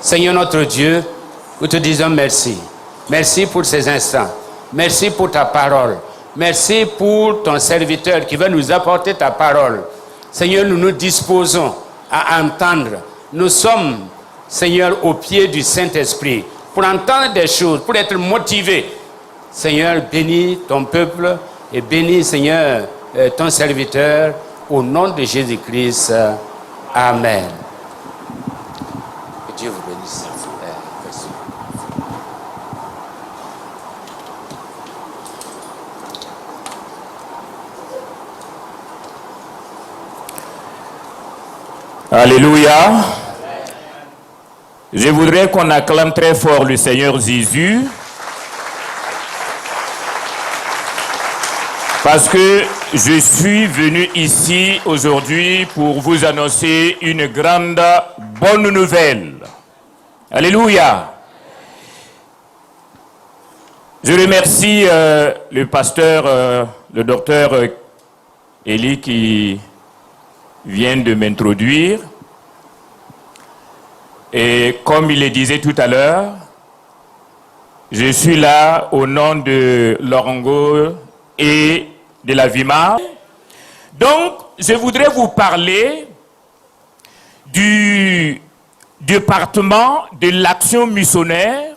Seigneur notre Dieu, nous te disons merci. Merci pour ces instants. Merci pour ta parole. Merci pour ton serviteur qui va nous apporter ta parole. Seigneur, nous nous disposons à entendre. Nous sommes, Seigneur, au pied du Saint-Esprit pour entendre des choses, pour être motivés. Seigneur, bénis ton peuple et bénis, Seigneur, ton serviteur au nom de Jésus-Christ. Amen. Que Dieu vous bénisse. Merci. Alléluia. Je voudrais qu'on acclame très fort le Seigneur Jésus. Parce que je suis venu ici aujourd'hui pour vous annoncer une grande bonne nouvelle. Alléluia. Je remercie le pasteur, le docteur Élie qui vient de m'introduire. Et comme il le disait tout à l'heure, je suis là au nom de Lorongo et de la Vima. Donc, je voudrais vous parler du département de l'action missionnaire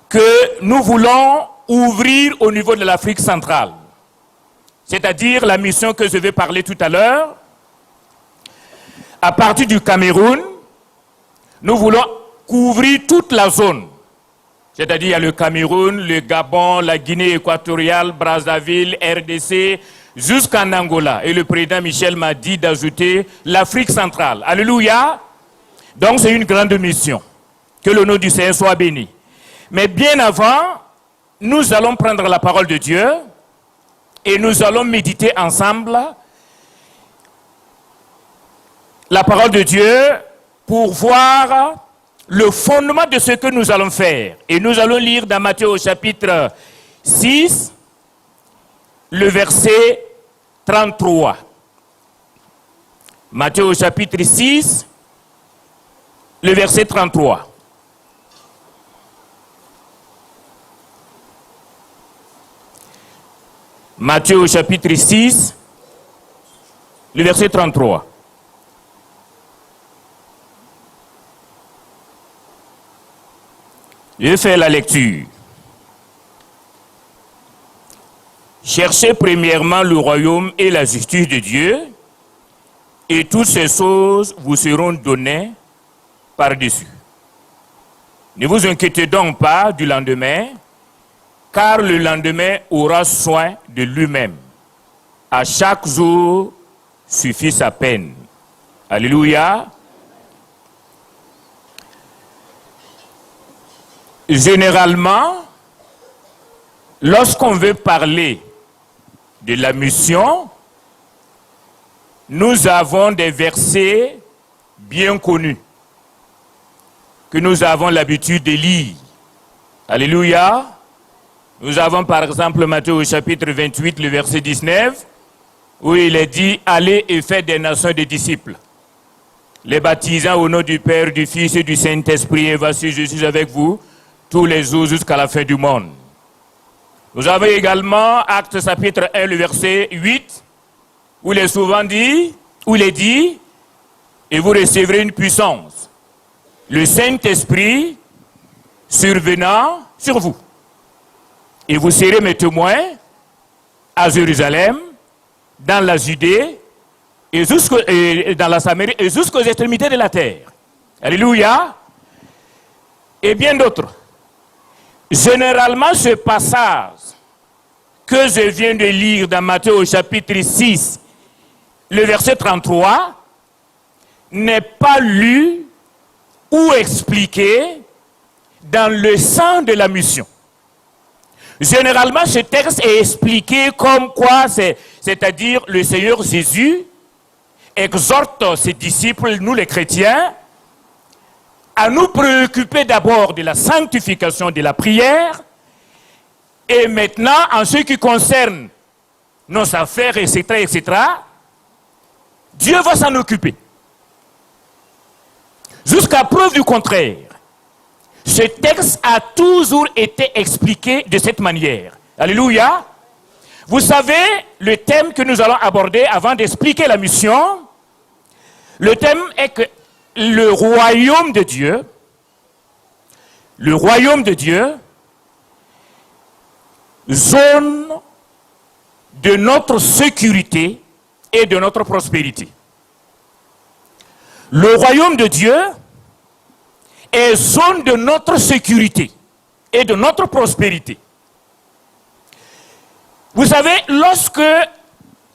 que nous voulons ouvrir au niveau de l'Afrique centrale. C'est-à-dire la mission que je vais parler tout à l'heure. À partir du Cameroun, nous voulons couvrir toute la zone. C'est-à-dire il y a le Cameroun, le Gabon, la Guinée équatoriale, Brazzaville, RDC, jusqu'en Angola. Et le président Michel m'a dit d'ajouter l'Afrique centrale. Alléluia. Donc c'est une grande mission. Que le nom du Seigneur soit béni. Mais bien avant, nous allons prendre la parole de Dieu et nous allons méditer ensemble la parole de Dieu pour voir le fondement de ce que nous allons faire. Et nous allons lire dans Matthieu au chapitre 6, le verset 33. Matthieu au chapitre 6, le verset 33. Matthieu au chapitre 6, le verset 33. Je fais la lecture. Cherchez premièrement le royaume et la justice de Dieu, et toutes ces choses vous seront données par-dessus. Ne vous inquiétez donc pas du lendemain, car le lendemain aura soin de lui-même. À chaque jour suffit sa peine. Alléluia. Généralement, lorsqu'on veut parler de la mission, nous avons des versets bien connus que nous avons l'habitude de lire. Alléluia. Nous avons par exemple Matthieu au chapitre 28, le verset 19, où il est dit « Allez et faites des nations des disciples, les baptisant au nom du Père, du Fils et du Saint-Esprit, et voici je suis avec vous tous les jours jusqu'à la fin du monde. » Nous avons également Actes chapitre 1, le verset 8, où il est souvent dit, où il est dit, et vous recevrez une puissance, le Saint-Esprit survenant sur vous. Et vous serez mes témoins à Jérusalem, dans la Judée, et dans la Samarie, et jusqu'aux extrémités de la terre. Alléluia. Et bien d'autres. Généralement, ce passage que je viens de lire dans Matthieu au chapitre 6, le verset 33, n'est pas lu ou expliqué dans le sens de la mission. Généralement, ce texte est expliqué comme quoi, c'est-à-dire le Seigneur Jésus exhorte ses disciples, nous les chrétiens, à nous préoccuper d'abord de la sanctification de la prière, et maintenant, en ce qui concerne nos affaires, etc., etc., Dieu va s'en occuper. Jusqu'à preuve du contraire. Ce texte a toujours été expliqué de cette manière. Alléluia. Vous savez, le thème que nous allons aborder avant d'expliquer la mission, le thème est que le royaume de Dieu, zone de notre sécurité et de notre prospérité. Le royaume de Dieu est zone de notre sécurité et de notre prospérité. Vous savez, lorsque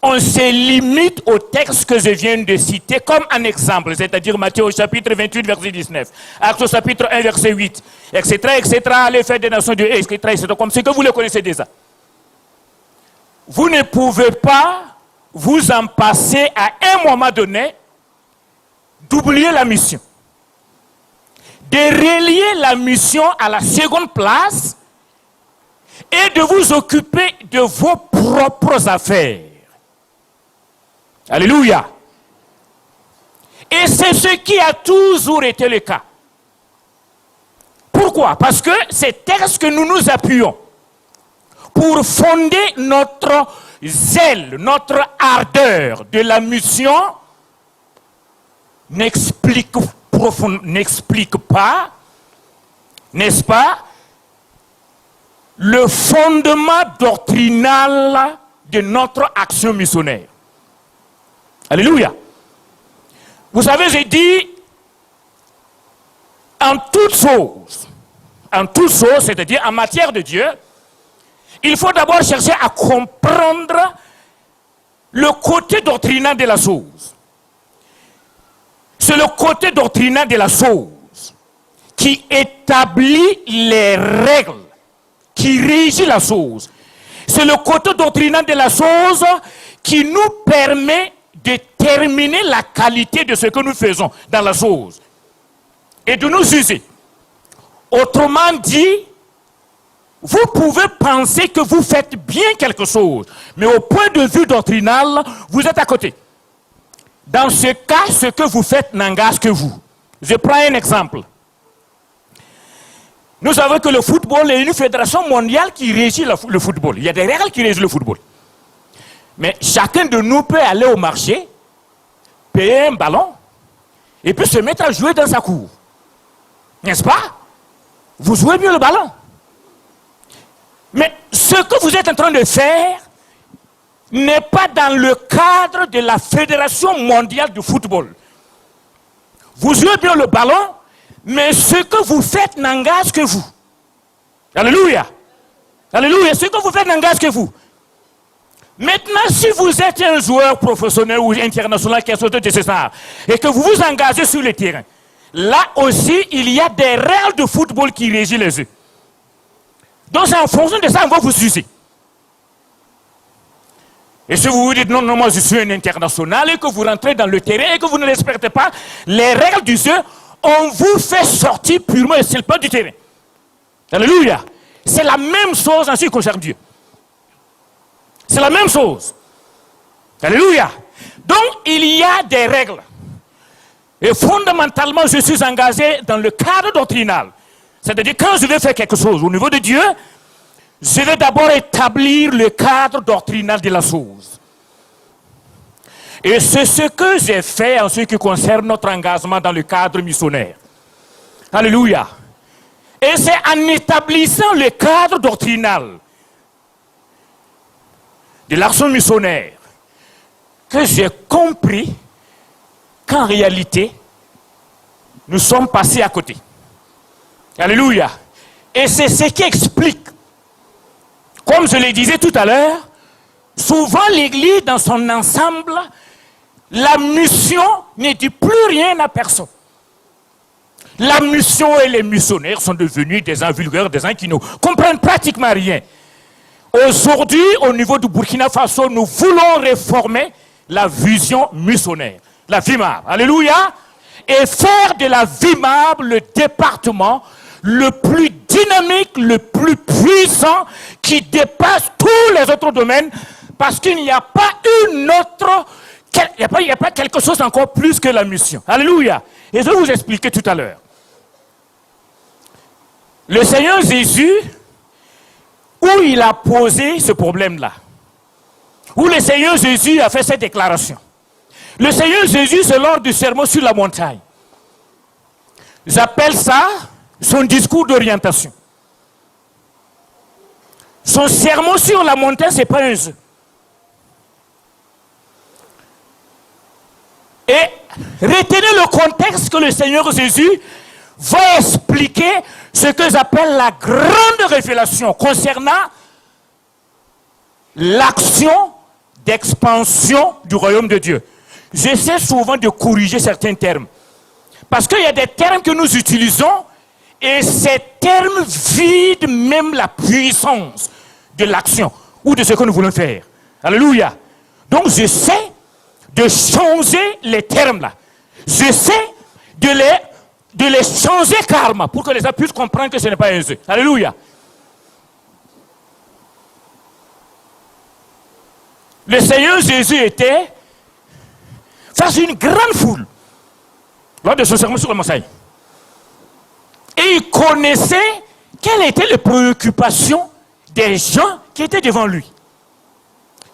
on se limite au texte que je viens de citer comme un exemple, c'est-à-dire Matthieu au chapitre 28, verset 19, Actes au chapitre 1, verset 8, etc., etc., les fêtes des nations de Dieu, etc., etc., comme ce que vous le connaissez déjà. Vous ne pouvez pas vous en passer à un moment donné d'oublier la mission. De relier la mission à la seconde place et de vous occuper de vos propres affaires. Alléluia. Et c'est ce qui a toujours été le cas. Pourquoi? Parce que c'est texte que nous nous appuyons pour fonder notre zèle, notre ardeur de la mission n'explique pas, n'est-ce pas, le fondement doctrinal de notre action missionnaire. Alléluia. Vous savez, j'ai dit, en toute chose, c'est-à-dire en matière de Dieu, il faut d'abord chercher à comprendre le côté doctrinal de la chose. C'est le côté doctrinal de la chose qui établit les règles qui régit la chose. C'est le côté doctrinal de la chose qui nous permet de déterminer la qualité de ce que nous faisons dans la chose et de nous user. Autrement dit, vous pouvez penser que vous faites bien quelque chose, mais au point de vue doctrinal, vous êtes à côté. Dans ce cas, ce que vous faites n'engage que vous. Je prends un exemple. Nous savons que le football est une fédération mondiale qui régit le football. Il y a des règles qui régissent le football. Mais chacun de nous peut aller au marché, payer un ballon, et puis se mettre à jouer dans sa cour. N'est-ce pas? Vous jouez mieux le ballon. Mais ce que vous êtes en train de faire n'est pas dans le cadre de la Fédération mondiale du football. Vous jouez bien le ballon, mais ce que vous faites n'engage que vous. Alléluia. Alléluia. Ce que vous faites n'engage que vous. Maintenant, si vous êtes un joueur professionnel ou international qui a sauté de César et que vous vous engagez sur le terrain, là aussi, il y a des règles de football qui régissent les jeux. Donc, c'est en fonction de ça qu'on va vous user. Et si vous vous dites, non, non, moi je suis un international et que vous rentrez dans le terrain et que vous ne respectez pas les règles du jeu, on vous fait sortir purement et simplement du terrain. Alléluia. C'est la même chose en ce qui concerne Dieu. C'est la même chose. Alléluia. Donc, il y a des règles. Et fondamentalement, je suis engagé dans le cadre doctrinal. C'est-à-dire, quand je vais faire quelque chose au niveau de Dieu, je vais d'abord établir le cadre doctrinal de la chose. Et c'est ce que j'ai fait en ce qui concerne notre engagement dans le cadre missionnaire. Alléluia. Et c'est en établissant le cadre doctrinal de l'action missionnaire que j'ai compris qu'en réalité, nous sommes passés à côté. Alléluia. Et c'est ce qui explique, comme je le disais tout à l'heure, souvent l'Église dans son ensemble, la mission ne dit plus rien à personne. La mission et les missionnaires sont devenus des gens vulgaires, des gens qui ne comprennent pratiquement rien. Aujourd'hui, au niveau du Burkina Faso, nous voulons réformer la vision missionnaire, la VIMAB. Alléluia. Et faire de la VIMAB le département le plus dynamique, le plus puissant, qui dépasse tous les autres domaines, parce qu'il n'y a pas une autre, il n'y a pas quelque chose encore plus que la mission. Alléluia. Et je vais vous expliquer tout à l'heure. Le Seigneur Jésus, où il a posé ce problème-là, où le Seigneur Jésus a fait cette déclaration. Le Seigneur Jésus, c'est lors du sermon sur la montagne. J'appelle ça son discours d'orientation. Son sermon sur la montagne, ce n'est pas un jeu. Et retenez le contexte que le Seigneur Jésus va expliquer ce que j'appelle la grande révélation concernant l'action d'expansion du royaume de Dieu. J'essaie souvent de corriger certains termes. Parce qu'il y a des termes que nous utilisons et ces termes vident même la puissance de l'action ou de ce que nous voulons faire. Alléluia. Donc j'essaie de changer les termes là. J'essaie de les changer karma pour que les gens puissent comprendre que ce n'est pas un jeu. Alléluia. Le Seigneur Jésus était face à une grande foule lors de son sermon sur la montagne. Et il connaissait quelles étaient les préoccupations des gens qui étaient devant lui.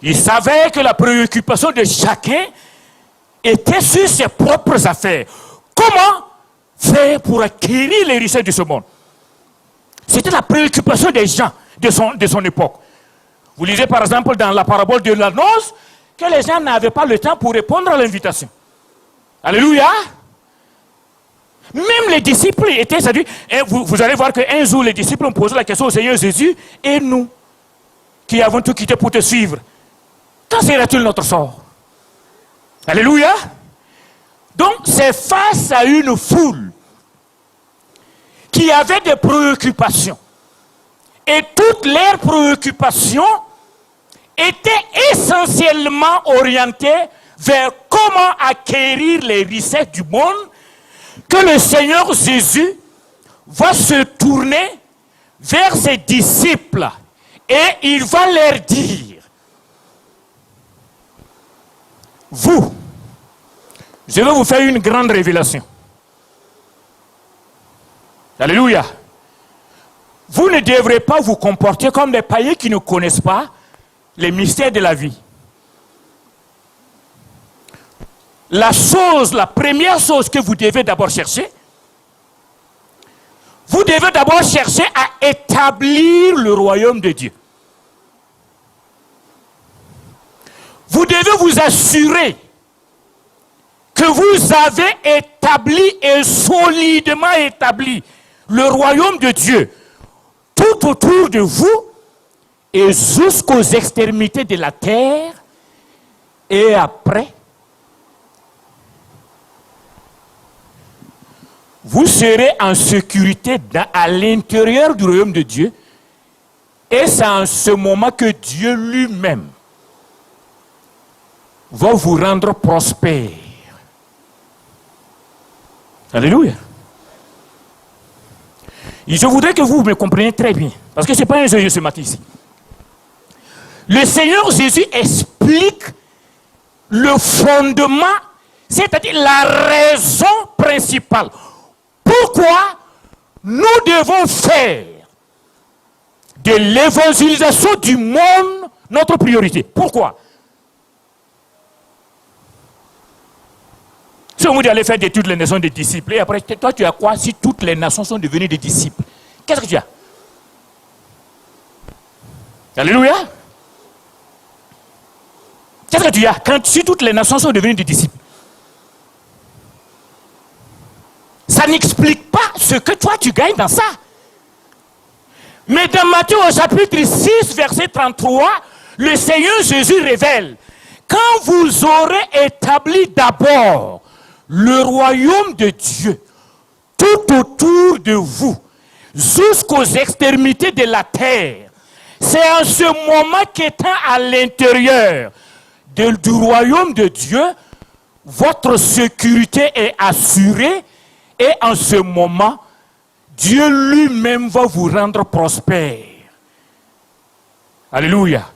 Il savait que la préoccupation de chacun était sur ses propres affaires. Comment faire pour acquérir les richesses de ce monde? C'était la préoccupation des gens de son époque. Vous lisez par exemple dans la parabole de la noce que les gens n'avaient pas le temps pour répondre à l'invitation. Alléluia. Même les disciples étaient, c'est-à-dire, vous allez voir qu'un jour les disciples ont posé la question au Seigneur Jésus, et nous, qui avons tout quitté pour te suivre, quand sera-t-il notre sort? Alléluia. Donc c'est face à une foule qui avait des préoccupations. Et toutes leurs préoccupations étaient essentiellement orientées vers comment acquérir les richesses du monde, que le Seigneur Jésus va se tourner vers ses disciples et il va leur dire: vous, je vais vous faire une grande révélation. Alléluia. Vous ne devrez pas vous comporter comme des païens qui ne connaissent pas les mystères de la vie. La première chose que vous devez d'abord chercher, vous devez d'abord chercher à établir le royaume de Dieu. Vous devez vous assurer que vous avez établi et solidement établi le royaume de Dieu tout autour de vous et jusqu'aux extrémités de la terre. Et après, vous serez en sécurité à l'intérieur du royaume de Dieu. Et c'est en ce moment que Dieu lui-même va vous rendre prospère. Alléluia. Et je voudrais que vous me compreniez très bien, parce que ce n'est pas un jeu ce matin ici. Le Seigneur Jésus explique le fondement, c'est-à-dire la raison principale. Pourquoi nous devons faire de l'évangélisation du monde notre priorité? Pourquoi? Si on vous dit aller faire de toutes les nations des disciples, et après, toi tu as quoi si toutes les nations sont devenues des disciples? Qu'est-ce que tu as? Alléluia. Qu'est-ce que tu as si toutes les nations sont devenues des disciples? Ça n'explique pas ce que toi tu gagnes dans ça. Mais dans Matthieu au chapitre 6, verset 33, le Seigneur Jésus révèle: quand vous aurez établi d'abord le royaume de Dieu tout autour de vous, jusqu'aux extrémités de la terre, c'est en ce moment qu'étant à l'intérieur du royaume de Dieu, votre sécurité est assurée. Et en ce moment, Dieu lui-même va vous rendre prospère. Alléluia.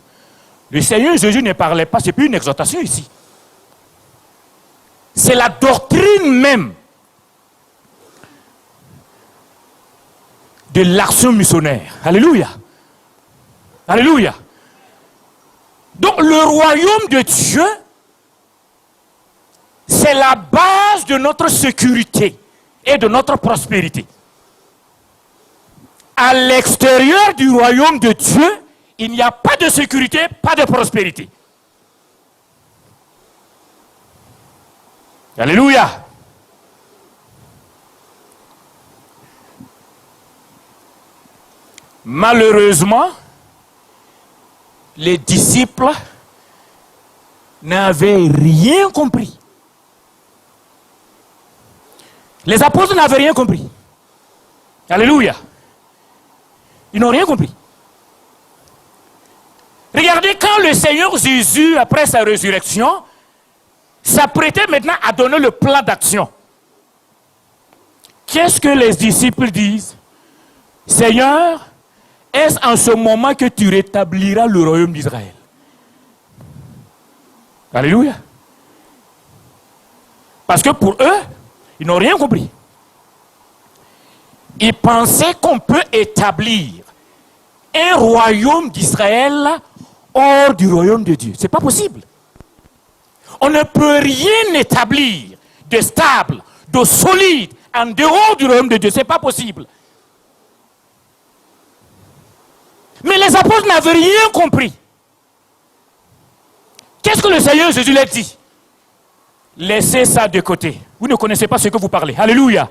Le Seigneur Jésus ne parlait pas, ce n'est plus une exhortation ici. C'est la doctrine même de l'action missionnaire. Alléluia. Alléluia. Donc le royaume de Dieu, c'est la base de notre sécurité et de notre prospérité. À l'extérieur du royaume de Dieu, il n'y a pas de sécurité, pas de prospérité. Alléluia. Malheureusement, les disciples n'avaient rien compris. Les apôtres n'avaient rien compris. Alléluia. Ils n'ont rien compris. Regardez, quand le Seigneur Jésus, après sa résurrection, s'apprêtait maintenant à donner le plan d'action. Qu'est-ce que les disciples disent? Seigneur, est-ce en ce moment que tu rétabliras le royaume d'Israël? Alléluia. Parce que pour eux, ils n'ont rien compris. Ils pensaient qu'on peut établir un royaume d'Israël hors du royaume de Dieu. Ce n'est pas possible. On ne peut rien établir de stable, de solide, en dehors du royaume de Dieu. Ce n'est pas possible. Mais les apôtres n'avaient rien compris. Qu'est-ce que le Seigneur Jésus leur dit? Laissez ça de côté. Vous ne connaissez pas ce que vous parlez. Alléluia.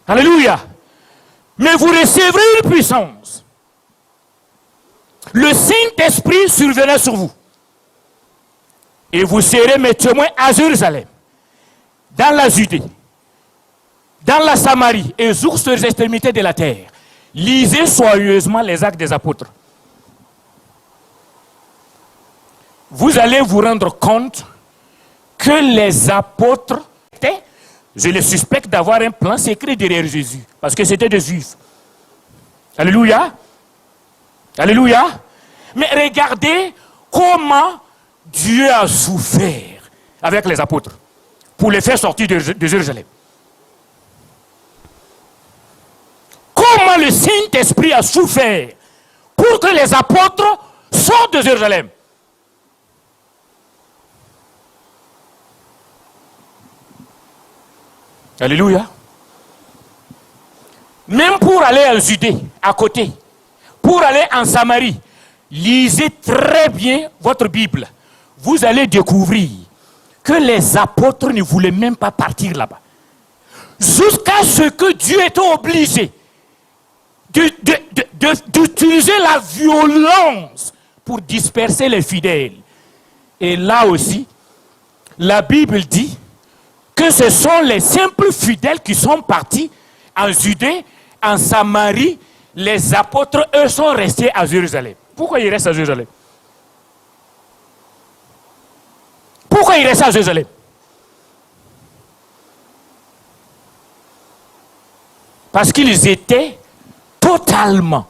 Alléluia. Mais vous recevrez une puissance. Le Saint-Esprit surviendra sur vous. Et vous serez mes témoins à Jérusalem, dans la Judée, dans la Samarie et jusqu'aux extrémités de la terre. Lisez soigneusement les Actes des Apôtres. Vous allez vous rendre compte que les apôtres étaient, je les suspecte d'avoir un plan secret derrière Jésus, parce que c'était des Juifs. Alléluia. Alléluia. Mais regardez comment Dieu a souffert avec les apôtres pour les faire sortir de Jérusalem. Comment le Saint-Esprit a souffert pour que les apôtres sortent de Jérusalem. Alléluia. Même pour aller en Judée, à côté, pour aller en Samarie, lisez très bien votre Bible. Vous allez découvrir que les apôtres ne voulaient même pas partir là-bas. Jusqu'à ce que Dieu était obligé d'utiliser la violence pour disperser les fidèles. Et là aussi, la Bible dit que ce sont les simples fidèles qui sont partis en Judée, en Samarie. Les apôtres, eux, sont restés à Jérusalem. Pourquoi ils restent à Jérusalem? Pourquoi ils restent à Jérusalem? Parce qu'ils étaient totalement.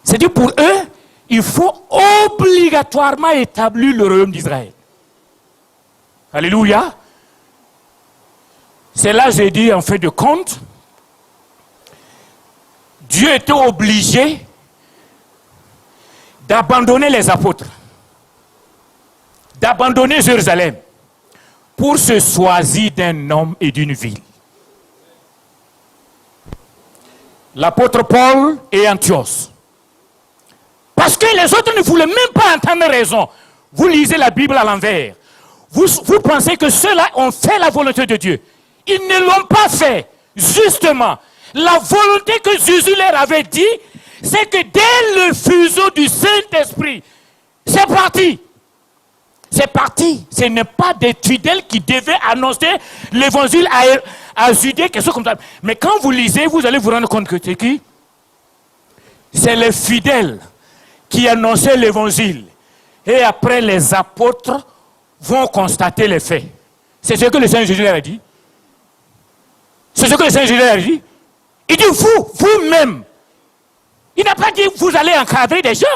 C'est-à-dire pour eux, il faut obligatoirement établir le royaume d'Israël. Alléluia. C'est là que j'ai dit, en fait de compte, Dieu était obligé d'abandonner les apôtres, d'abandonner Jérusalem pour se choisir d'un homme et d'une ville. L'apôtre Paul et Antioche. Parce que les autres ne voulaient même pas entendre raison. Vous lisez la Bible à l'envers. Vous pensez que ceux-là ont fait la volonté de Dieu. Ils ne l'ont pas fait. Justement, la volonté que Jésus leur avait dit, c'est que dès le fuseau du Saint-Esprit, c'est parti. C'est parti. Ce n'est pas des fidèles qui devaient annoncer l'évangile à Judée, quelque chose comme ça. Mais quand vous lisez, vous allez vous rendre compte que c'est qui? C'est les fidèles qui annonçaient l'évangile. Et après, les apôtres vont constater les faits. C'est ce que le Seigneur Jésus leur a dit. C'est ce que le Seigneur Jésus leur a dit. Il dit, vous-même. Il n'a pas dit, vous allez encadrer des gens.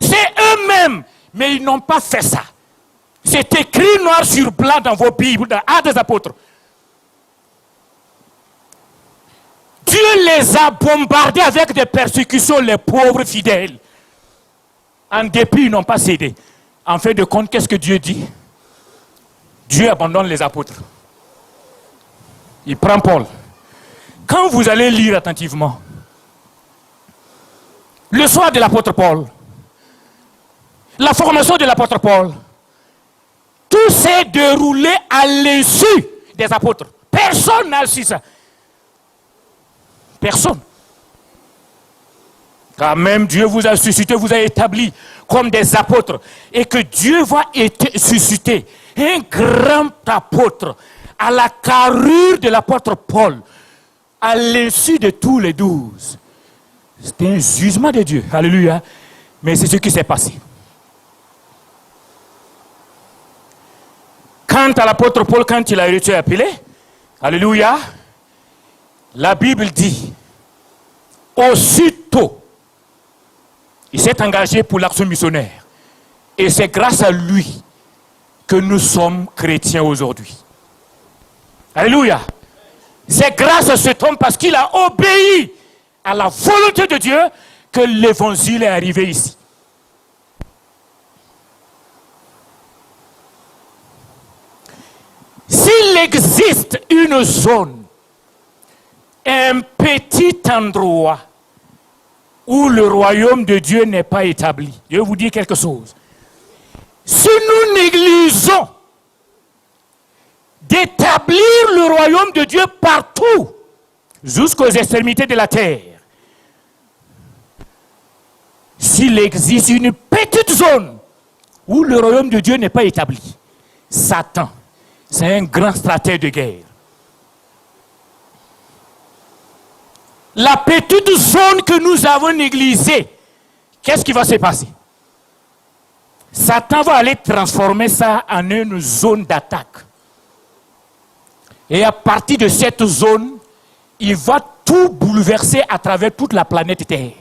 C'est eux-mêmes. Mais ils n'ont pas fait ça. C'est écrit noir sur blanc dans vos Bibles, dans Actes des Apôtres. Dieu les a bombardés avec des persécutions, les pauvres fidèles. En dépit, ils n'ont pas cédé. En fin de compte, qu'est-ce que Dieu dit? Dieu abandonne les apôtres. Il prend Paul. Quand vous allez lire attentivement, le soir de l'apôtre Paul, la formation de l'apôtre Paul, tout s'est déroulé à l'insu des apôtres. Personne n'a su ça. Personne. Quand même Dieu vous a suscité, vous a établi comme des apôtres. Et que Dieu va susciter un grand apôtre à la carrure de l'apôtre Paul, à l'insu de tous les 12. C'était un jugement de Dieu. Alléluia. Mais c'est ce qui s'est passé. Quant à l'apôtre Paul, quand il a été appelé, alléluia, la Bible dit, aussitôt, il s'est engagé pour l'action missionnaire. Et c'est grâce à lui que nous sommes chrétiens aujourd'hui. Alléluia. C'est grâce à cet homme, parce qu'il a obéi à la volonté de Dieu, que l'évangile est arrivé ici. S'il existe une zone, un petit endroit où le royaume de Dieu n'est pas établi, je vais vous dire quelque chose. Si nous négligeons d'établir le royaume de Dieu partout, jusqu'aux extrémités de la terre, s'il existe une petite zone où le royaume de Dieu n'est pas établi, Satan, c'est un grand stratège de guerre. La petite zone que nous avons négligée, qu'est-ce qui va se passer? Satan va aller transformer ça en une zone d'attaque. Et à partir de cette zone, il va tout bouleverser à travers toute la planète Terre.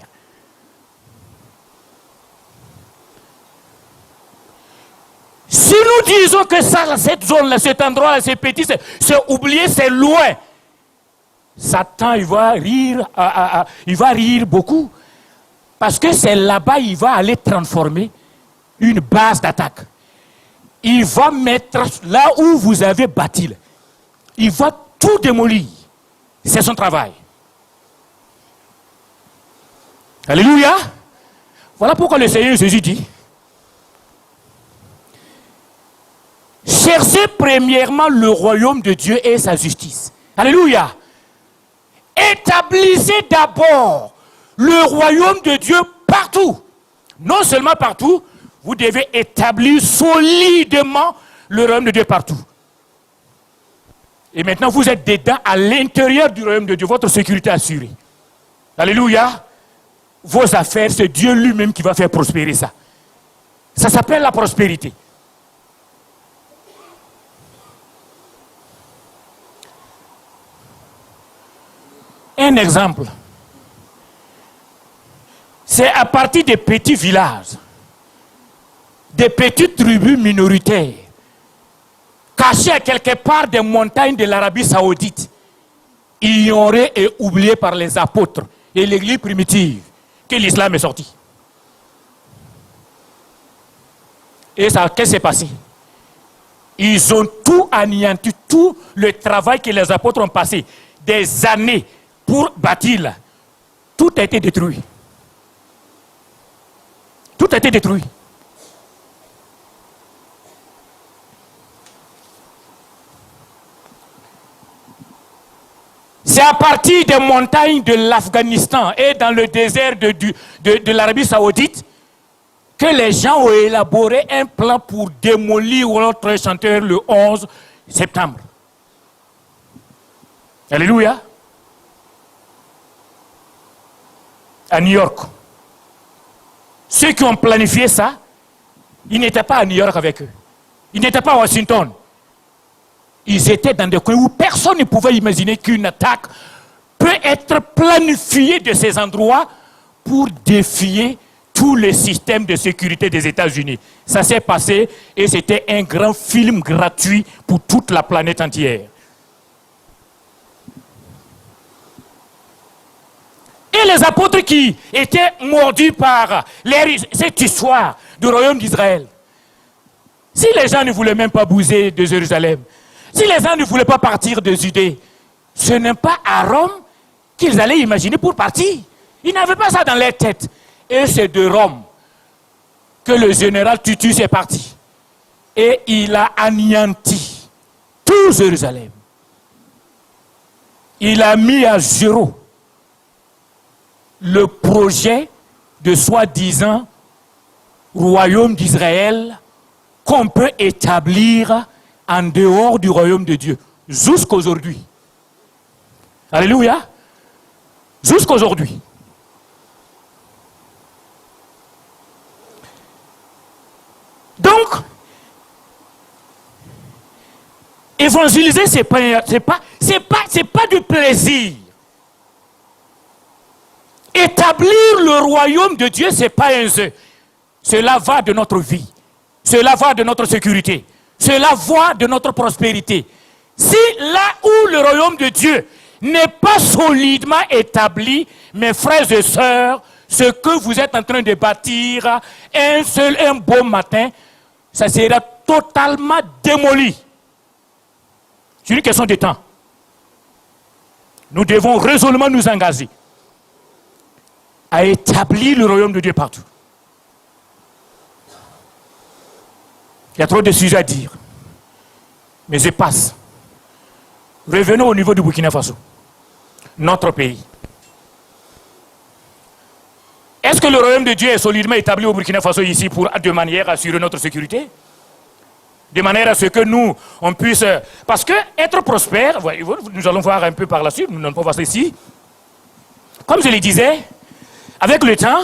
Si nous disons que ça, cette zone-là, cet endroit-là, c'est petit, c'est oublié, c'est loin, Satan, il va rire beaucoup. Parce que c'est là-bas, il va aller transformer une base d'attaque. Il va mettre là où vous avez bâti, il va tout démolir. C'est son travail. Alléluia. Voilà pourquoi le Seigneur Jésus dit, cherchez premièrement le royaume de Dieu et sa justice. Alléluia. Établissez d'abord le royaume de Dieu partout. Non seulement partout, vous devez établir solidement le royaume de Dieu partout. Et maintenant, vous êtes dedans, à l'intérieur du royaume de Dieu, votre sécurité assurée. Alléluia. Vos affaires, c'est Dieu lui-même qui va faire prospérer ça. Ça s'appelle la prospérité. Un exemple. C'est à partir des petits villages, des petites tribus minoritaires, cachées à quelque part des montagnes de l'Arabie Saoudite, ignorées et oubliées par les apôtres et l'église primitive, que l'islam est sorti. Et ça, qu'est-ce qui s'est passé? Ils ont tout anéanti, tout le travail que les apôtres ont passé, des années pour bâtir là. Tout a été détruit. Tout a été détruit. C'est à partir des montagnes de l'Afghanistan et dans le désert de l'Arabie Saoudite que les gens ont élaboré un plan pour démolir notre chanteur le 11 septembre. Alléluia. À New York. Ceux qui ont planifié ça, ils n'étaient pas à New York avec eux. Ils n'étaient pas à Washington. Ils étaient dans des coins où personne ne pouvait imaginer qu'une attaque peut être planifiée de ces endroits pour défier tout le système de sécurité des États-Unis. Ça s'est passé et c'était un grand film gratuit pour toute la planète entière. Et les apôtres qui étaient mordus par cette histoire du royaume d'Israël, si les gens ne voulaient même pas bouger de Jérusalem, si les gens ne voulaient pas partir de Judée, ce n'est pas à Rome qu'ils allaient imaginer pour partir. Ils n'avaient pas ça dans leur tête. Et c'est de Rome que le général Titus est parti. Et il a anéanti tout Jérusalem. Il a mis à zéro le projet de soi-disant royaume d'Israël qu'on peut établir en dehors du royaume de Dieu, jusqu'aujourd'hui. Alléluia. Jusqu'aujourd'hui. Donc, évangéliser, c'est pas du plaisir. Établir le royaume de Dieu, c'est pas un jeu. Cela va de notre vie. Cela va de notre sécurité. Cela va de notre prospérité. Si là où le royaume de Dieu n'est pas solidement établi, mes frères et sœurs, ce que vous êtes en train de bâtir, un beau matin, ça sera totalement démoli. C'est une question de temps. Nous devons résolument nous engager à établir le royaume de Dieu partout. Il y a trop de sujets à dire. Mais je passe. Revenons au niveau du Burkina Faso. Notre pays. Est-ce que le royaume de Dieu est solidement établi au Burkina Faso ici de manière à assurer notre sécurité? De manière à ce que nous, on puisse... Parce que être prospère, nous allons voir un peu par la suite, nous n'allons pas voir ça ici. Comme je le disais, avec le temps,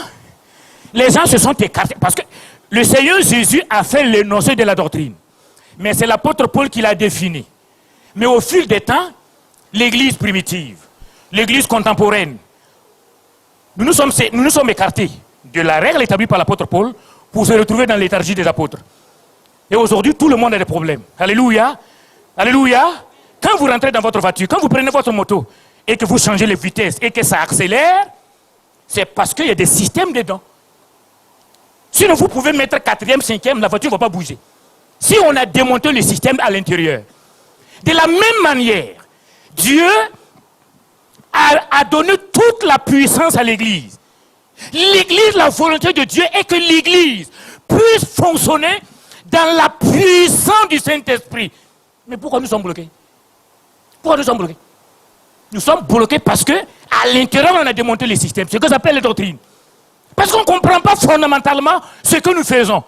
les gens se sont écartés. Parce que le Seigneur Jésus a fait l'énoncé de la doctrine. Mais c'est l'apôtre Paul qui l'a défini. Mais au fil des temps, l'église primitive, l'église contemporaine, nous nous sommes écartés de la règle établie par l'apôtre Paul pour se retrouver dans l'éthargie des apôtres. Et aujourd'hui, tout le monde a des problèmes. Alléluia. Alléluia. Quand vous rentrez dans votre voiture, quand vous prenez votre moto et que vous changez les vitesses et que ça accélère, c'est parce qu'il y a des systèmes dedans. Sinon, vous pouvez mettre 4e, 5e, la voiture ne va pas bouger. Si on a démonté le système à l'intérieur. De la même manière, Dieu a donné toute la puissance à l'Église. L'Église, la volonté de Dieu est que l'Église puisse fonctionner dans la puissance du Saint-Esprit. Mais pourquoi nous sommes bloqués? Pourquoi nous sommes bloqués? Nous sommes bloqués parce que à l'intérieur, on a démonté le système. C'est ce que j'appelle les doctrines. Parce qu'on ne comprend pas fondamentalement ce que nous faisons.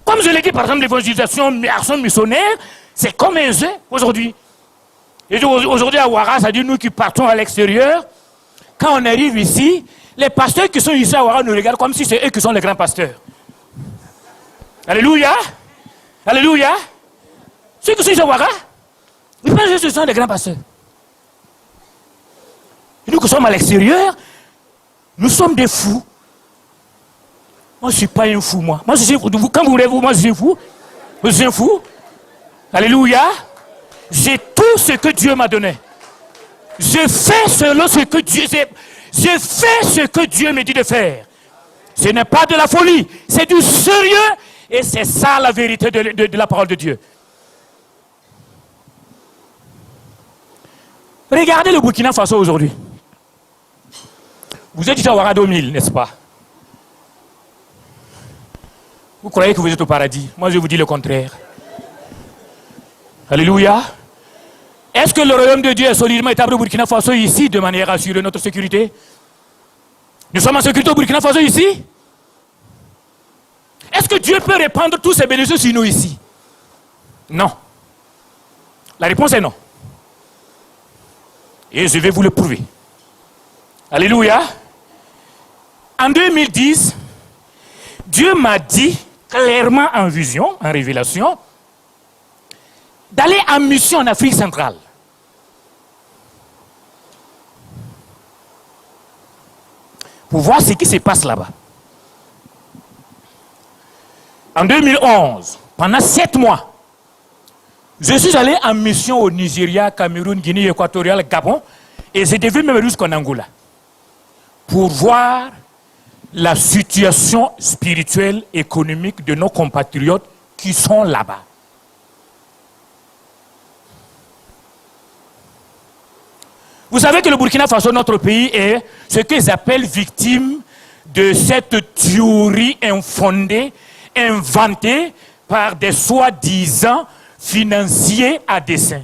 Comme je l'ai dit, par exemple, l'évangélisation, l'action missionnaire, c'est comme un jeu aujourd'hui. Et aujourd'hui à Ouara, ça dit nous qui partons à l'extérieur, quand on arrive ici, les pasteurs qui sont ici à Ouara nous regardent comme si c'est eux qui sont les grands pasteurs. Alléluia. Alléluia. Ceux qui sont ici à Ouara, ils pensent que ce sont les grands pasteurs. Et nous qui sommes à l'extérieur, nous sommes des fous. Moi, je ne suis pas un fou, moi. Moi, je suis fou. Quand vous voulez, moi, je suis fou. Je suis un fou. Alléluia. J'ai tout ce que Dieu m'a donné. Je fais selon ce que Dieu... Je fais ce que Dieu me dit de faire. Ce n'est pas de la folie. C'est du sérieux. Et c'est ça la vérité de la parole de Dieu. Regardez le Burkina Faso aujourd'hui. Vous êtes ici à Ouara 2000, n'est-ce pas? Vous croyez que vous êtes au paradis? Moi, je vous dis le contraire. Alléluia. Est-ce que le royaume de Dieu est solidement établi au Burkina Faso ici, de manière à assurer notre sécurité? Nous sommes en sécurité au Burkina Faso ici? Est-ce que Dieu peut répandre tous ses bénéfices sur nous ici? Non. La réponse est non. Et je vais vous le prouver. Alléluia. En 2010, Dieu m'a dit clairement en vision, en révélation, d'aller en mission en Afrique centrale. Pour voir ce qui se passe là-bas. En 2011, pendant 7 mois, je suis allé en mission au Nigeria, Cameroun, Guinée équatoriale, Gabon, et je devais même jusqu'en Angola. pour voir la situation spirituelle, économique de nos compatriotes qui sont là-bas. Vous savez que le Burkina Faso, notre pays, est ce qu'ils appellent victime de cette théorie infondée, inventée par des soi-disant financiers à dessein.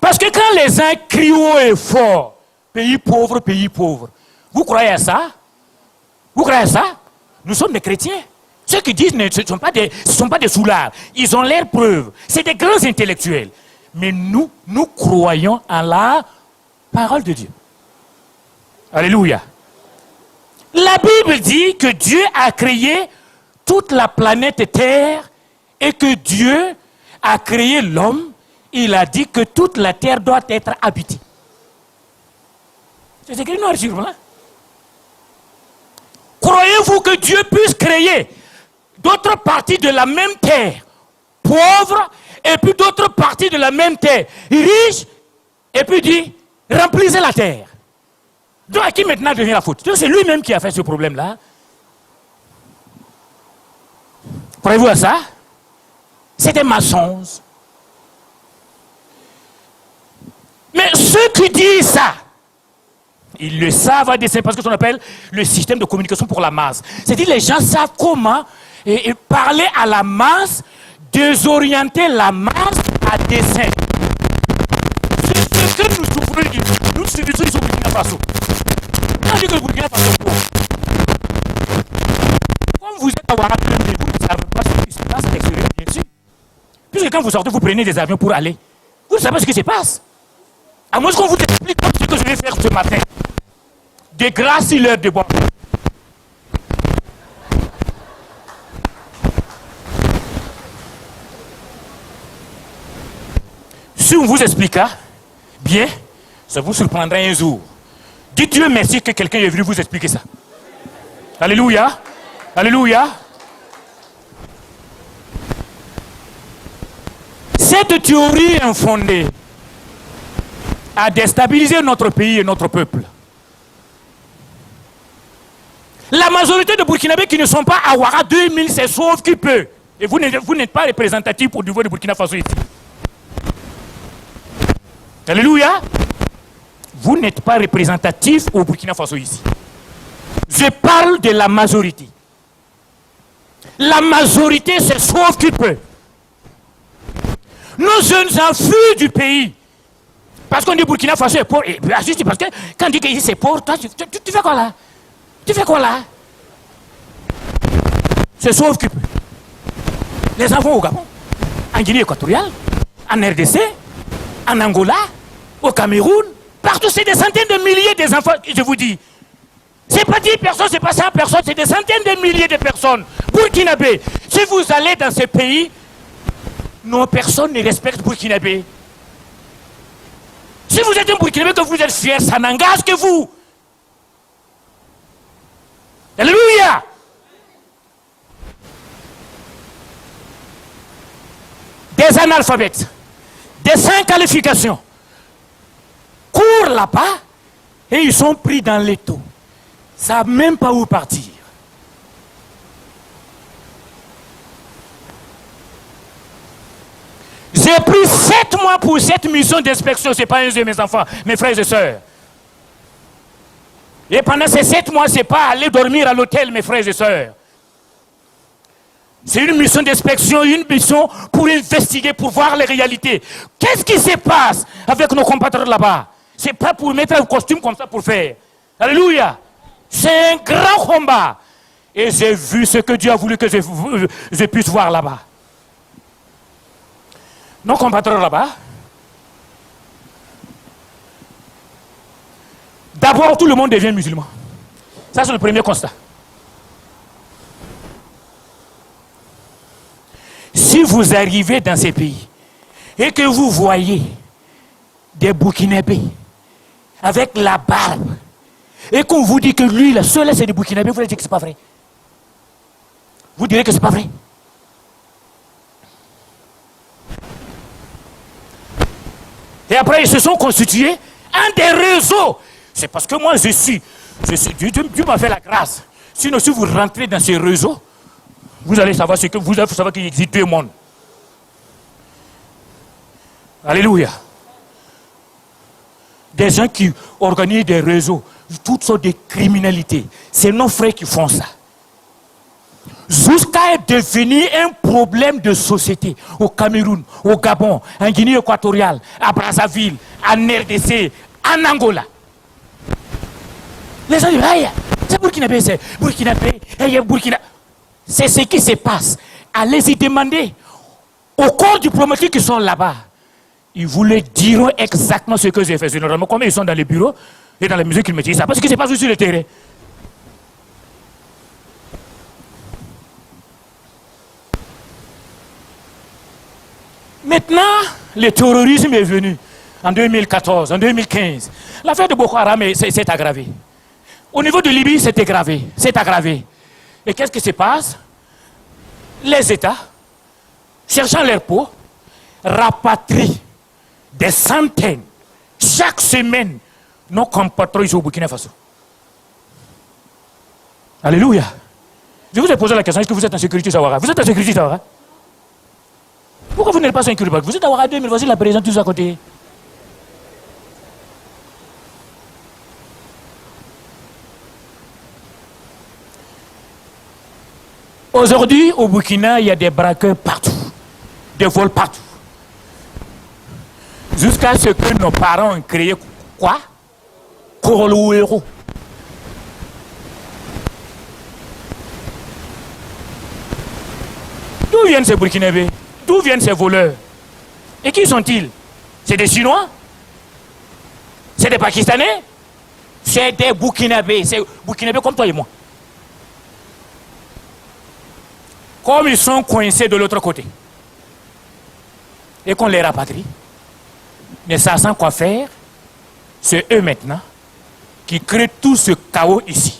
Parce que quand les uns crient haut et fort, pays pauvre, vous croyez à ça? Vous croyez à ça? Nous sommes des chrétiens. Ceux qui disent ce ne sont pas des soulards. Ils ont leurs preuves. C'est des grands intellectuels. Mais nous croyons en la parole de Dieu. Alléluia. La Bible dit que Dieu a créé toute la planète Terre et que Dieu a créé l'homme. Il a dit que toute la terre doit être habitée. C'est écrit noir sur blanc. Croyez-vous que Dieu puisse créer d'autres parties de la même terre, pauvres, et puis d'autres parties de la même terre, riches, et puis dit, remplissez la terre. Donc à qui maintenant devient la faute? Donc c'est lui-même qui a fait ce problème-là. Croyez-vous à ça? C'est des mensonges. Mais ceux qui disent ça, ils le savent à dessein parce que ce qu'on appelle le système de communication pour la masse. C'est-à-dire les gens savent comment parler à la masse, désorienter la masse à dessein. C'est ce que nous souffrons. Nous subissons ici au Burkina Faso. On dit que le Burkina Faso est pauvre. Comme vous êtes à Ouagadougou, vous ne savez pas ce qui se passe à l'extérieur, bien sûr. Puisque quand vous sortez, vous prenez des avions pour aller. Vous ne savez pas ce qui se passe. À moins qu'on vous explique ce que je vais faire ce matin. De grâce, il leur déborde. Si on vous expliquera, bien, ça vous surprendra un jour. Dites Dieu merci que quelqu'un est venu vous expliquer ça. Alléluia. Alléluia. Cette théorie infondée a déstabilisé notre pays et notre peuple. La majorité de Burkinabés qui ne sont pas à Ouaga 2000, c'est sauf qui peut. Et vous n'êtes pas représentatif au niveau de Burkina Faso ici. Alléluia. Vous n'êtes pas représentatif au Burkina Faso ici. Je parle de la majorité. La majorité, c'est sauf qui peut. Nos jeunes ont fui du pays. Parce qu'on dit Burkina Faso est pauvre. Et parce que quand on dit qu'ici c'est pauvre, toi, tu fais quoi là? Tu fais quoi là? C'est sauf qui peut. Les enfants au Gabon, en Guinée équatoriale, en RDC, en Angola, au Cameroun, partout c'est des centaines de milliers d'enfants, je vous dis. C'est pas 10 personnes, c'est pas 100 personnes, c'est des centaines de milliers de personnes. Burkinabé, si vous allez dans ces pays, non, personne ne respecte Burkinabé. Si vous êtes un Burkinabé que vous êtes fier, ça n'engage que vous. Alléluia. Des analphabètes, des sans qualifications, courent là-bas et ils sont pris dans l'étau. Ils ne savent même pas où partir. J'ai pris 7 mois pour cette mission d'inspection. Ce n'est pas un de mes enfants, mes frères et sœurs. Et pendant ces 7 mois, ce n'est pas aller dormir à l'hôtel, mes frères et sœurs. C'est une mission d'inspection, une mission pour investiguer, pour voir les réalités. Qu'est-ce qui se passe avec nos compatriotes là-bas? Ce n'est pas pour mettre un costume comme ça pour faire. Alléluia. C'est un grand combat. Et j'ai vu ce que Dieu a voulu que je puisse voir là-bas. Nos compatriotes là-bas, d'abord tout le monde devient musulman. Ça c'est le premier constat. Si vous arrivez dans ces pays et que vous voyez des Burkinabés avec la barbe et qu'on vous dit que lui, la seule c'est des Burkinabés, vous allez dire que ce n'est pas vrai. Vous direz que ce n'est pas vrai. Et après, ils se sont constitués un des réseaux. C'est parce que moi, je suis Dieu m'a fait la grâce. Sinon, si vous rentrez dans ces réseaux, vous allez savoir ce que vous allez savoir qu'il existe deux mondes. Alléluia. Des gens qui organisent des réseaux, toutes sortes de criminalités. C'est nos frères qui font ça. Jusqu'à devenir un problème de société au Cameroun, au Gabon, en Guinée équatoriale, à Brazzaville, en RDC, en Angola. Les gens disent, ah, c'est Burkinabé, c'est Burkinabé, Burkina. C'est ce qui se passe. Allez-y demander aux corps diplomatiques qui sont là-bas. Ils vous le diront exactement ce que j'ai fait. Normalement, comme ils sont dans les bureaux et dans la musique, ils me disent ça. Parce que ce qui se passe sur le terrain. Maintenant, le terrorisme est venu en 2014, en 2015. L'affaire de Boko Haram s'est aggravée. Au niveau de Libye, c'est aggravé. Et qu'est-ce qui se passe? Les États, cherchant leur peau, rapatrient des centaines, chaque semaine, nos compatriotes au Burkina Faso. Alléluia. Je vous ai posé la question, est-ce que vous êtes en sécurité, Sawara? Vous êtes en sécurité, Sawara? Pourquoi vous n'êtes pas en sécurité? Vous êtes à Ouaga 2000, voici la présidente tous à côté. Aujourd'hui, au Burkina, il y a des braqueurs partout, des vols partout. Jusqu'à ce que nos parents ont créé quoi? Korolouero. D'où viennent ces Burkinabés? D'où viennent ces voleurs? Et qui sont-ils? C'est des Chinois? C'est des Pakistanais? C'est des Burkinabés. C'est Burkinabés comme toi et moi. Comme ils sont coincés de l'autre côté et qu'on les rapatrie, ne sachant quoi faire, c'est eux maintenant qui créent tout ce chaos ici.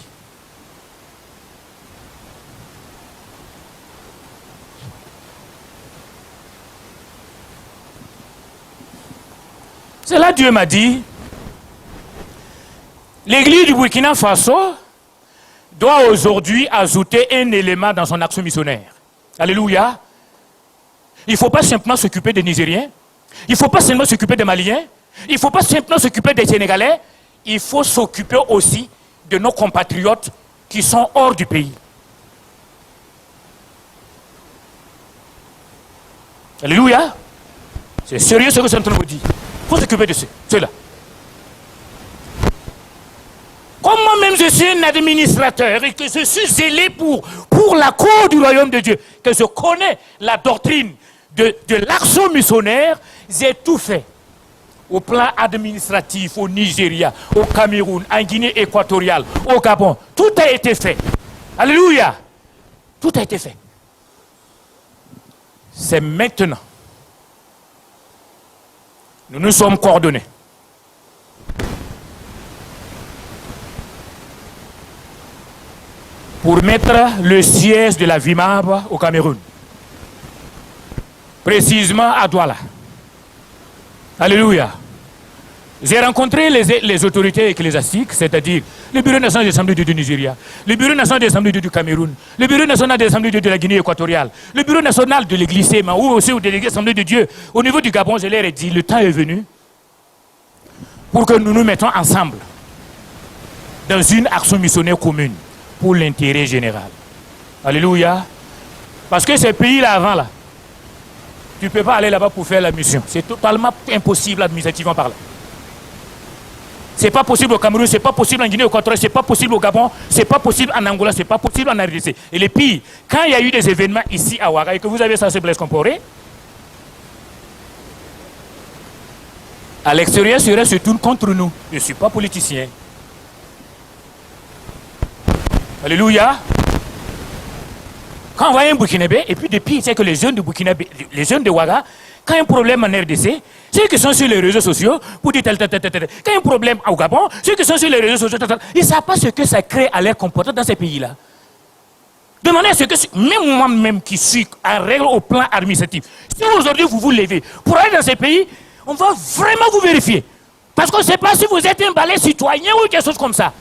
C'est là que Dieu m'a dit, l'église du Burkina Faso doit aujourd'hui ajouter un élément dans son action missionnaire. Alléluia. Il ne faut pas simplement s'occuper des Nigériens. Il ne faut pas simplement s'occuper des Maliens. Il ne faut pas simplement s'occuper des Sénégalais. Il faut s'occuper aussi de nos compatriotes qui sont hors du pays. Alléluia. C'est sérieux ce que je suis en train de vous dire. Il faut s'occuper de ceux-là. Comme moi-même je suis un administrateur et que je suis zélé pour la cause du royaume de Dieu, que je connais la doctrine de l'action missionnaire, j'ai tout fait. Au plan administratif, au Nigeria, au Cameroun, en Guinée équatoriale, au Gabon. Tout a été fait. Alléluia. Tout a été fait. C'est maintenant. Nous nous sommes coordonnés. Pour mettre le siège de la VIMAB au Cameroun. Précisément à Douala. Alléluia. J'ai rencontré les autorités ecclésiastiques, c'est-à-dire le Bureau national des Assemblées de Dieu du Nigeria, le Bureau national des Assemblées de Dieu du Cameroun, le Bureau national des Assemblées de Dieu de la Guinée équatoriale, le Bureau national de l'Église Séma, ou aussi de l'Assemblée de Dieu. Au niveau du Gabon, je leur ai dit, le temps est venu pour que nous nous mettons ensemble dans une action missionnaire commune pour l'intérêt général. Alléluia. Parce que ces pays-là avant, là, tu ne peux pas aller là-bas pour faire la mission. C'est totalement impossible administrativement parlant. Ce n'est pas possible au Cameroun, ce n'est pas possible en Guinée équatoriale, ce n'est pas possible au Gabon, ce n'est pas possible en Angola, ce n'est pas possible en RDC. Et les pires, quand il y a eu des événements ici à Ouaga et que vous avez ça, c'est Blaise Compaoré, à l'extérieur, cela se tourne contre nous. Je ne suis pas politicien. Alléluia. Quand on voit un Burkinabé, et puis depuis, c'est que les jeunes de Burkinabé, les jeunes de Ouaga, quand il y a un problème en RDC, ceux qui sont sur les réseaux sociaux, pour dire tel. Quand il y a un problème au Gabon, ceux qui sont sur les réseaux sociaux, ils ne savent pas ce que ça crée à leur comportement dans ces pays-là. Demandez ce que, même moi-même qui suis en règle au plan administratif, si aujourd'hui vous vous levez pour aller dans ces pays, on va vraiment vous vérifier. Parce qu'on ne sait pas si vous êtes un balai citoyen ou quelque chose comme ça.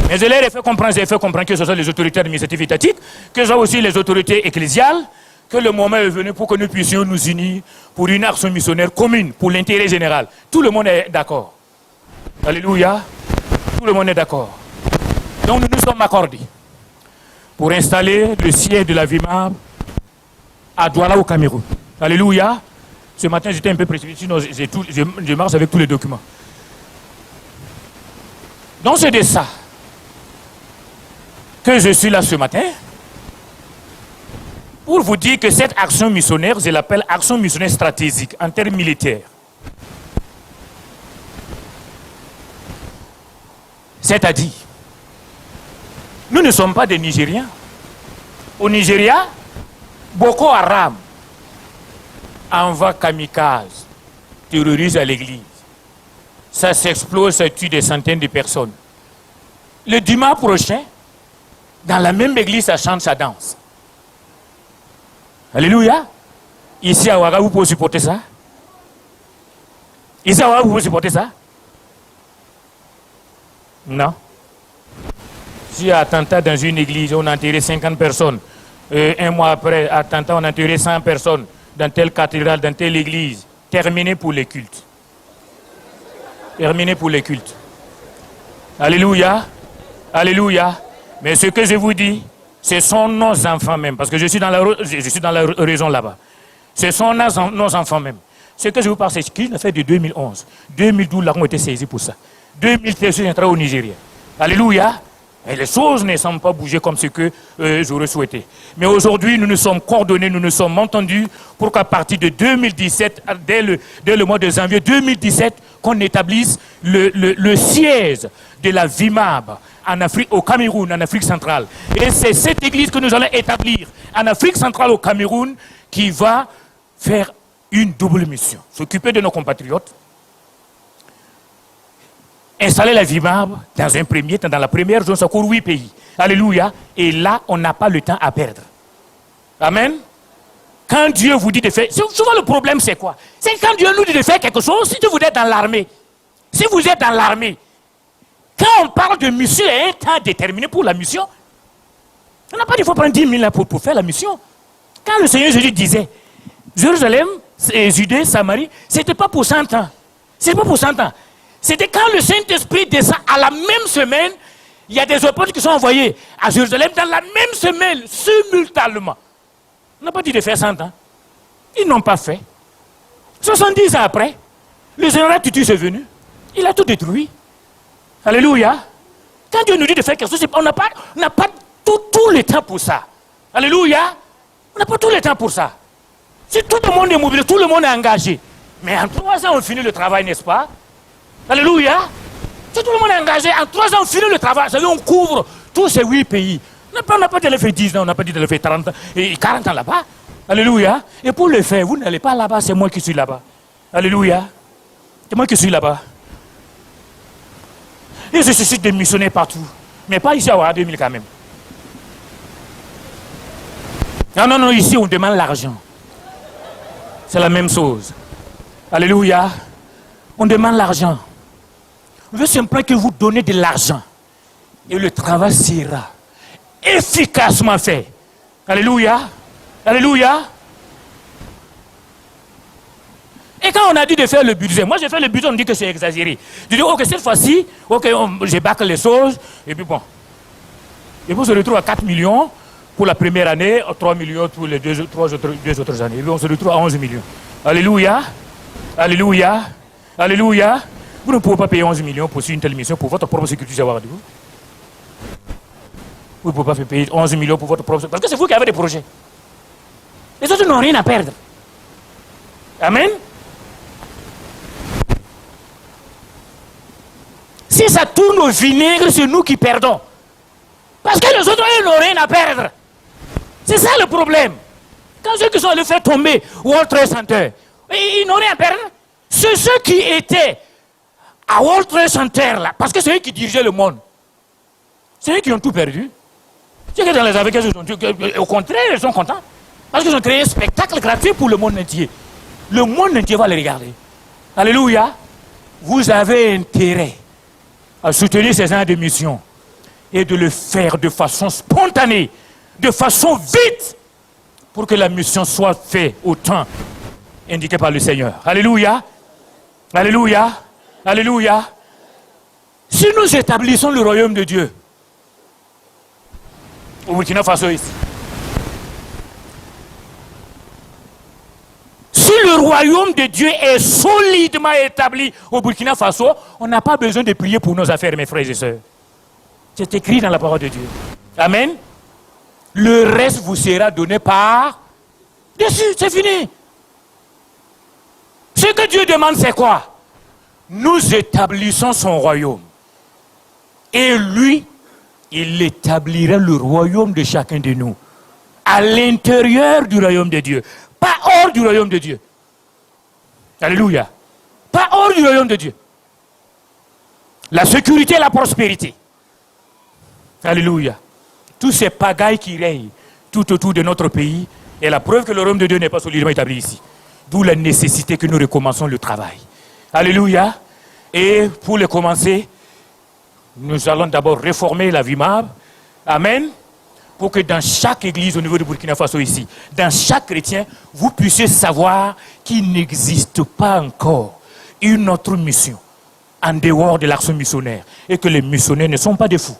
Mais je leur ai fait comprendre que ce soit les autorités administratives étatiques, que ce soit aussi les autorités ecclésiales, que le moment est venu pour que nous puissions nous unir pour une action missionnaire commune, pour l'intérêt général. Tout le monde est d'accord. Alléluia. Tout le monde est d'accord. Donc nous nous sommes accordés pour installer le siège de la VIMAB à Douala au Cameroun. Alléluia. Ce matin j'étais un peu précipité, sinon je marche avec tous les documents. Donc c'est de ça que je suis là ce matin pour vous dire que cette action missionnaire, je l'appelle action missionnaire stratégique en termes militaires. C'est-à-dire, nous ne sommes pas des Nigériens. Au Nigeria, Boko Haram envoie kamikaze, terrorise à l'église. Ça s'explose, ça tue des centaines de personnes. Le dimanche prochain, dans la même église, ça chante, ça danse. Alléluia. Ici à Ouaga, vous pouvez supporter ça? Ici à Ouaga, vous pouvez supporter ça? Non. Si il y a attentat dans une église, on a enterré 50 personnes. Un mois après, attentat, on a enterré 100 personnes dans telle cathédrale, dans telle église. Terminé pour les cultes. Terminé pour les cultes. Alléluia. Alléluia. Mais ce que je vous dis, ce sont nos enfants même. Parce que je suis dans la raison là-bas. Ce sont nos enfants même. Ce que je vous parle, c'est qu'il a fait de 2011. 2012, là, on a été saisis pour ça. 2013, je suis entré au Nigeria. Alléluia. Et les choses ne semblent pas bouger comme ce que j'aurais souhaité. Mais aujourd'hui, nous nous sommes coordonnés, nous nous sommes entendus pour qu'à partir de 2017, dès le mois de janvier 2017, qu'on établisse le siège de la VIMAB en Afrique, au Cameroun, en Afrique centrale. Et c'est cette église que nous allons établir en Afrique centrale, au Cameroun, qui va faire une double mission. S'occuper de nos compatriotes, installer la VIMAB dans un premier temps, dans la première zone, ça court 8 pays. Alléluia. Et là, on n'a pas le temps à perdre. Amen. Quand Dieu vous dit de faire... Souvent le problème c'est quoi? C'est quand Dieu nous dit de faire quelque chose, si vous êtes dans l'armée. Si vous êtes dans l'armée, quand on parle de mission, il y a un temps déterminé pour la mission. On n'a pas dit qu'il faut prendre 10 000 pour faire la mission. Quand le Seigneur Jésus disait, Jérusalem, Judée, Samarie, c'était pas pour 100 ans. C'était pas pour 100 ans. C'était quand le Saint-Esprit descend à la même semaine, il y a des apôtres qui sont envoyés à Jérusalem dans la même semaine, simultanément. On n'a pas dit de faire 100 ans. Ils n'ont pas fait. 70 ans après, le général Titus est venu. Il a tout détruit. Alléluia. Quand Dieu nous dit de faire quelque chose, on n'a pas tout le temps pour ça. Alléluia. On n'a pas tout le temps pour ça. Si tout le monde est mobilisé, tout le monde est engagé. Mais en 3 ans, on finit le travail, n'est-ce pas? Alléluia. Si tout le monde est engagé, en 3 ans, on finit le travail. Ça veut dire on couvre tous ces 8 pays. On n'a pas dit de le faire 10 ans, on n'a pas dit de le faire 30 ans et 40 ans là-bas. Alléluia. Et pour le faire, vous n'allez pas là-bas, c'est moi qui suis là-bas. Alléluia. C'est moi qui suis là-bas. Et je suscite des missionnaires partout. Mais pas ici à 2000 quand même. Non, ici on demande l'argent. C'est la même chose. Alléluia. On demande l'argent. On veut simplement que vous donnez de l'argent. Et le travail sera efficacement fait. Alléluia. Alléluia. Et quand on a dit de faire le budget, moi j'ai fait le budget, on me dit que c'est exagéré. Je dis, ok, cette fois-ci, ok, je bâcle les choses, et puis bon. Et puis on se retrouve à 4 millions pour la première année, 3 millions pour les deux autres années. Et puis on se retrouve à 11 millions. Alléluia. Alléluia. Alléluia. Vous ne pouvez pas payer 11 millions pour une telle mission pour votre propre sécurité. Vous ne pouvez pas payer 11 millions pour votre propre sécurité. Parce que c'est vous qui avez des projets. Les autres n'ont rien à perdre. Amen. Si ça tourne au vinaigre, c'est nous qui perdons. Parce que les autres, ils n'ont rien à perdre. C'est ça le problème. Quand ceux qui sont allés faire tomber World Trade Center, ils n'ont rien à perdre. C'est ceux qui étaient à World Trade Center, là, parce que c'est eux qui dirigeaient le monde. C'est eux qui ont tout perdu. C'est que dans les Américains, au contraire, ils sont contents. Parce qu'ils ont créé un spectacle gratuit pour le monde entier. Le monde entier va le regarder. Alléluia. Vous avez intérêt à soutenir ces gens de mission et de le faire de façon spontanée, de façon vite, pour que la mission soit faite au temps indiqué par le Seigneur. Alléluia. Alléluia. Alléluia. Si nous établissons le royaume de Dieu au Burkina Faso ici, si le royaume de Dieu est solidement établi au Burkina Faso, on n'a pas besoin de prier pour nos affaires, mes frères et sœurs. C'est écrit dans la parole de Dieu. Amen. Le reste vous sera donné par dessus, c'est fini. Ce que Dieu demande, c'est quoi? Nous établissons son royaume. Et lui, il établira le royaume de chacun de nous. À l'intérieur du royaume de Dieu. Pas hors du royaume de Dieu. Alléluia. Pas hors du royaume de Dieu. La sécurité et la prospérité. Alléluia. Tous ces pagailles qui règnent tout autour de notre pays est la preuve que le royaume de Dieu n'est pas solidement établi ici. D'où la nécessité que nous recommençons le travail. Alléluia. Et pour le commencer, nous allons d'abord réformer la VIMAB. Amen. Pour que dans chaque église au niveau de Burkina Faso ici, dans chaque chrétien, vous puissiez savoir qu'il n'existe pas encore une autre mission en dehors de l'action missionnaire et que les missionnaires ne sont pas des fous.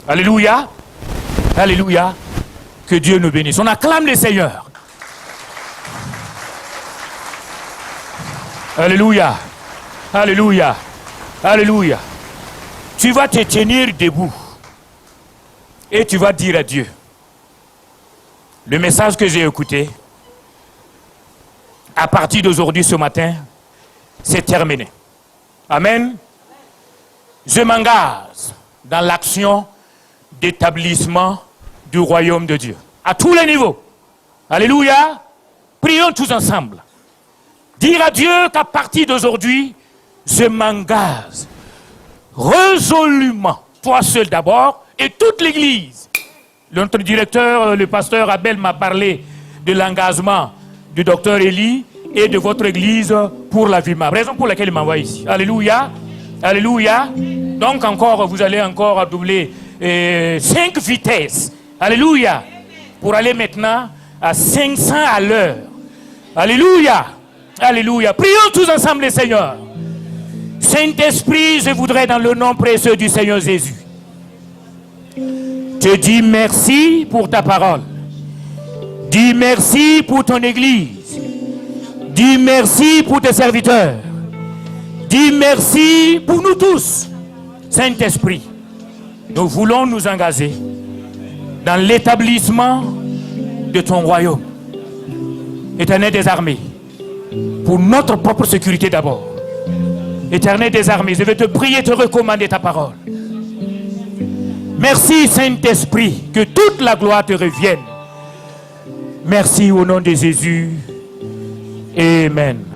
Alléluia. Alléluia. Que Dieu nous bénisse. On acclame le Seigneur. Alléluia. Alléluia. Alléluia. Tu vas te tenir debout. Et tu vas dire à Dieu, le message que j'ai écouté, à partir d'aujourd'hui, ce matin, c'est terminé. Amen. Je m'engage dans l'action d'établissement du royaume de Dieu. À tous les niveaux. Alléluia. Prions tous ensemble. Dire à Dieu qu'à partir d'aujourd'hui, je m'engage résolument, toi seul d'abord, et toute l'église. Notre directeur, le pasteur Abel, m'a parlé de l'engagement du docteur Elie et de votre église pour la VIMAB. Raison pour laquelle il m'envoie ici. Alléluia. Alléluia. Donc encore, vous allez encore doubler 5 vitesses. Alléluia. Pour aller maintenant à 500 à l'heure. Alléluia. Alléluia. Prions tous ensemble le Seigneur. Saint-Esprit, je voudrais dans le nom précieux du Seigneur Jésus te dis merci pour ta parole. Dis merci pour ton église. Dis merci pour tes serviteurs. Dis merci pour nous tous. Saint-Esprit, nous voulons nous engager dans l'établissement de ton royaume. Éternel des armées, pour notre propre sécurité d'abord. Éternel des armées, je vais te prier, te recommander ta parole. Merci Saint-Esprit, que toute la gloire te revienne. Merci au nom de Jésus. Amen.